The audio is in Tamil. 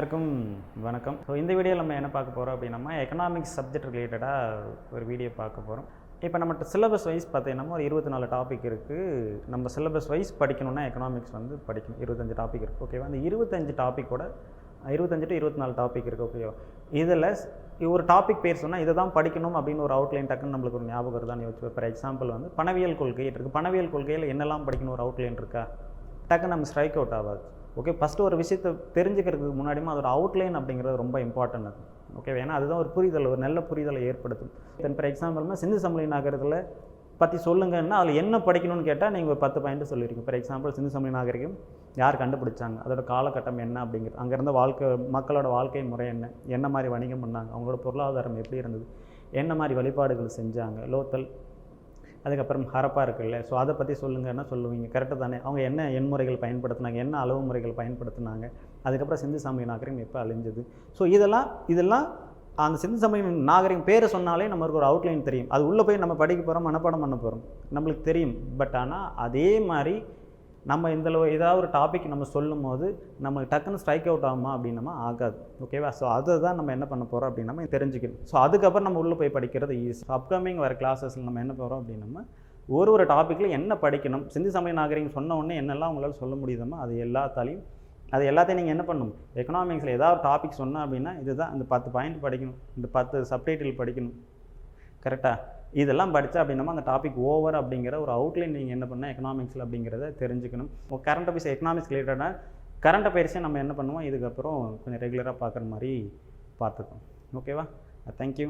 அனைவருக்கும் வணக்கம். ஸோ இந்த வீடியோவில் நம்ம என்ன பார்க்க போகிறோம் அப்படின்னா எக்கனாமிக்ஸ் சப்ஜெக்ட் ரிலேட்டடாக ஒரு வீடியோ பார்க்க போகிறோம். இப்போ நம்மகிட்ட சிலபஸ் வைஸ் பார்த்தீங்கன்னா ஒரு 24 டாபிக் இருக்குது. நம்ம சிலபஸ் வைஸ் படிக்கணும்னா எக்கனாமிக்ஸ் வந்து படிக்கணும். 25 டாபிக் இருக்குது. ஓகேவா? அந்த 25 டாப்பிக்கோட 25 to 24 டாபிக் இருக்குது. ஓகேவா? இதில் ஒரு டாபிக் பேர் சொன்னால் இதை தான் படிக்கணும் அப்படின்னு ஒரு அவுட்லைன் டக்குன்னு நம்மளுக்கு ஒரு ஞாபகம் வருதான்னு யோசிச்சு. ஃபார் எக்ஸாம்பிள் வந்து பணவியல் கொள்கை இருக்குது. பணவியல் கொள்கையில் என்னெல்லாம் படிக்கணும் ஒரு அவுட்லைன் இருக்கா, டக்குன்னு நம்ம ஸ்ட்ரைக் அவுட் ஆகாது. ஓகே, ஃபஸ்ட்டு ஒரு விஷயத்தை தெரிஞ்சுக்கிறதுக்கு முன்னாடியுமே அதோட அவுட்லைன் அப்படிங்கிறது ரொம்ப இம்பார்ட்டன்ட் அது. ஓகே, ஏன்னா அதுதான் ஒரு புரிதல், ஒரு நல்ல புரிதலை ஏற்படுத்தும். தென் ஃபார் எக்ஸாம்பிள்னா சிந்து சமவெளி நாகரிகத்தில் பற்றி சொல்லுங்கன்னா அதில் என்ன படிக்கணும்னு கேட்டால் நீங்கள் ஒரு 10 பாயிண்ட் சொல்லியிருக்கீங்க. ஃபார் எக்ஸாம்பிள் சிந்து சமவெளி நாகரிகம் யார் கண்டுபிடிச்சாங்க, அதோட காலகட்டம் என்ன அப்படிங்கிறது, அங்கே இருந்த மக்களோட வாழ்க்கை முறை என்ன மாதிரி வணிகம் பண்ணாங்க, அவங்களோட பொருளாதாரம் எப்படி இருந்தது, என்ன மாதிரி வழிபாடுகள் செஞ்சாங்க, லோத்தல், அதுக்கப்புறம் ஹரப்பா இருக்குல்ல, ஸோ அதை பற்றி சொல்லுங்கன்னா சொல்லுவீங்க. கரெக்டாக தானே? அவங்க என்ன எண்முறைகள் பயன்படுத்தினாங்க, என்ன அளவு முறைகள் பயன்படுத்தினாங்க, அதுக்கப்புறம் சிந்து சமவெளி நாகரிகம் எப்போ அழிஞ்சது. ஸோ இதெல்லாம் அந்த சிந்து சமவெளி நாகரிகம் பேரை சொன்னாலே நம்மளுக்கு ஒரு அவுட்லைன் தெரியும். அது உள்ளே போய் நம்ம படிக்க போகிறோம், மனப்பாடம் பண்ண போகிறோம், நம்மளுக்கு தெரியும். பட் ஆனால் அதே மாதிரி நம்ம ஏதாவது ஒரு டாபிக் நம்ம சொல்லும் போது நம்மளுக்கு டக்குன்னு ஸ்ட்ரைக் அவுட் ஆகுமா அப்படின்னா ஆகாது. ஓகேவா? ஸோ அதை தான் நம்ம என்ன பண்ண போகிறோம் அப்படின்னா தெரிஞ்சுக்கணும். ஸோ அதுக்கப்புறம் நம்ம உள்ளே போய் படிக்கிறது ஈஸி. அப்கமிங் வர கிளாஸஸில் நம்ம என்ன போகிறோம் அப்படின்னா ஒரு டாப்பிக்கில் என்ன படிக்கணும், சிந்து சமவெளி நாகரிகம் சொன்ன உடனே என்னெல்லாம் உங்களால் சொல்ல முடியுதோ அது எல்லாத்தையும் நீங்கள் என்ன பண்ணணும். எக்கனாமிக்ஸில் ஏதாவது ஒரு டாபிக் சொன்னால் அப்படின்னா இதுதான், இந்த 10 பாயிண்ட் படிக்கணும், இந்த 10 சப்டைட்டில் படிக்கணும். கரெக்டாக? இதெல்லாம் படித்தா அப்படின்னா அந்த டாபிக் ஓவர் அப்படிங்கிற ஒரு அவுட்லைன் நீங்கள் என்ன பண்ணால் எக்கனாமிக்ஸில் அப்படிங்கிறத தெரிஞ்சுக்கணும். கரண்ட் அஃபேர்ஸ் எக்கனாமிக்ஸ் ரிலேட்டடாக கரண்ட் அஃபேர்ஸை நம்ம என்ன பண்ணுவோம் இதுக்கப்புறம் கொஞ்சம் ரெகுலராக பார்க்குற மாதிரி பார்த்துக்கோம். ஓகேவா? தேங்க்யூ.